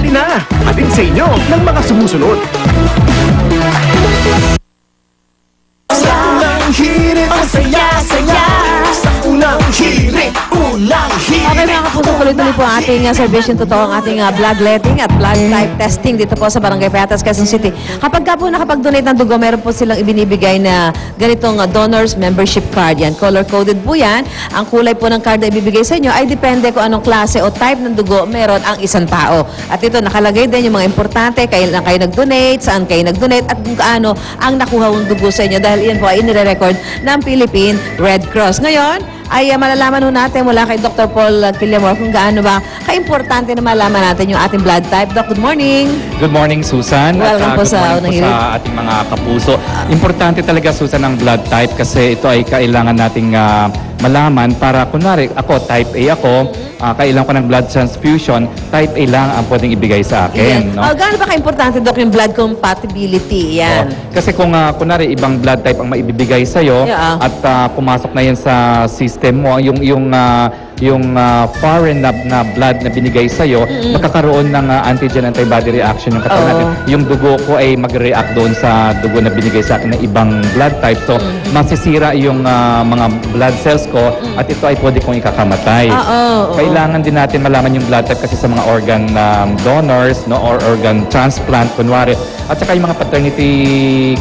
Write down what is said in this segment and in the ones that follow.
Sali na! Hatid sa inyo ng mga sumusunod. Sa unang hirit, ang saya-saya. Sa unang hirit, unang hirit. Okay mga kapuso, tuloy-tuloy po ang ating servisyon. Totoo ang ating bloodletting at blood type testing dito po sa Barangay Payatas, Quezon City. Kapag ka po nakapag-donate ng dugo, meron po silang ibinibigay na ganitong donors membership card. Yan, color-coded po yan. Ang kulay po ng card na ibibigay sa inyo ay depende kung anong klase o type ng dugo meron ang isang tao. At ito, nakalagay din yung mga importante, kailan kayo nag-donate, saan kayo nag-donate, at kung kaano ang nakuha ng dugo sa inyo. Dahil yan po ay inire-record ng Philippine Red Cross. Ngayon, ay malalaman ho natin mula kay Dr. Paul Killamor kung gaano ba kaimportante na malaman natin yung ating blood type. Doc, good morning. Good morning, Susan. Welcome po sa good morning po sa ating mga kapuso. Importante talaga, Susan, ang blood type kasi ito ay kailangan nating malaman para, kunwari, ako, type A ako, kailangan ko ng blood transfusion, type A lang ang pwedeng ibigay sa akin. No? Gaano ba kaimportante, Doc, yung blood compatibility? Yan. Kasi kung, kunwari, ibang blood type ang maibibigay sa'yo at pumasok na yan sa system mo, yung foreign na blood na binigay sa'yo, magkakaroon ng antigen-antibody reaction yung katawan natin. Yung dugo ko ay mag-react doon sa dugo na binigay sa akin ng ibang blood type. So, masisira yung mga blood cells ko at ito ay pwede kong ikakamatay. Kailangan din natin malaman yung blood type kasi sa mga organ donors, no, or organ transplant, kunwari. At saka yung mga paternity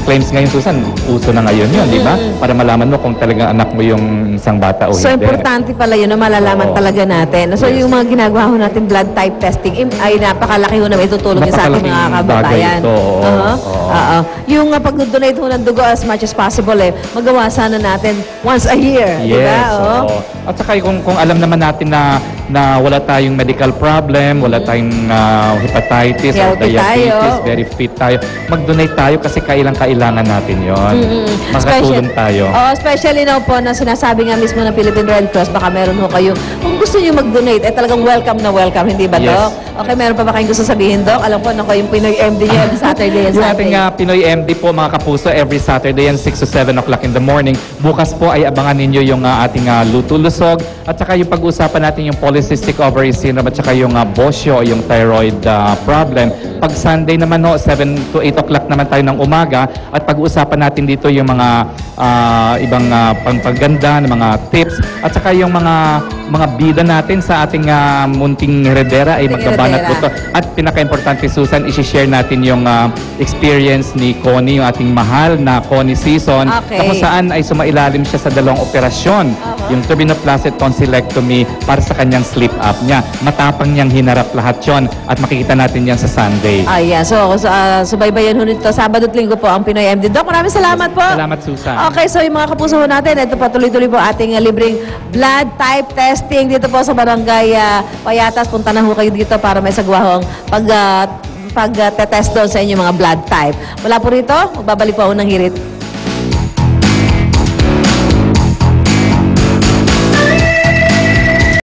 claims ngayon, Susan, uso na ngayon yun, di ba? Para malaman mo kung talagang anak mo yung isang bata o So, hindi. importante pala yun na malalaman talaga natin. So, yung mga ginagawa ho natin blood type testing ay napakalaki ho na may tutulong sa ating mga kababayan. Yung pag-donate ho ng dugo as much as possible, magawa sana natin once a year. Yes. Diba? At saka kung alam naman natin na wala tayong medical problem, wala tayong hepatitis or Healthy diabetes, tayo. very fit tayo, mag-donate tayo kasi kailangan natin yon. Makatulong tayo. Especially now po na sinasabi nga mismo ng Philippine Red Cross, baka meron ho kayo, kung gusto nyo mag-donate, talagang welcome na welcome, hindi ba, Yes. Doc? Okay, meron pa ba kayong gusto sabihin, Doc? Alam ko na ko yung Pinoy MD nyo every Saturday and Yung Sunday. ating Pinoy MD po, mga kapuso, every Saturday yan, 6 to 7 o'clock in the morning. Bukas po ay abangan ninyo yung ating luto-lusog at saka yung pag-uusapan natin yung polycystic ovary syndrome at saka yung BOSIO, yung thyroid problem. Pag Sunday naman, 7 to 8 o'clock naman tayo ng umaga at pag-uusapan natin dito yung mga ibang pangpaganda, mga tips at saka yung mga bida natin sa ating munting heredera ay magkabanat po to. At pinaka-importante, Susan, isi-share natin yung experience ni Connie, yung ating mahal na Connie Season, na kung saan ay sumailalim siya sa 2 operasyon. Yung turbinoplasty tonsillectomy para sa kanyang sleep apnea. Matapang niyang hinarap lahat yon at makikita natin yan sa Sunday. Ayan. So, subaybayan ho nito. Sabado at Linggo po ang Pinoy MD. Doc, maraming salamat po. Salamat, Susan. Okay, so yung mga kapuso ho natin, ito pa tuloy-tuloy po ating libreng blood type testing dito po sa Barangay Payatas. Punta na ho kayo dito para may sagwa ho ang pag-test doon sa inyong mga blood type. Mula po rito, magbabalik po ako ng hirit.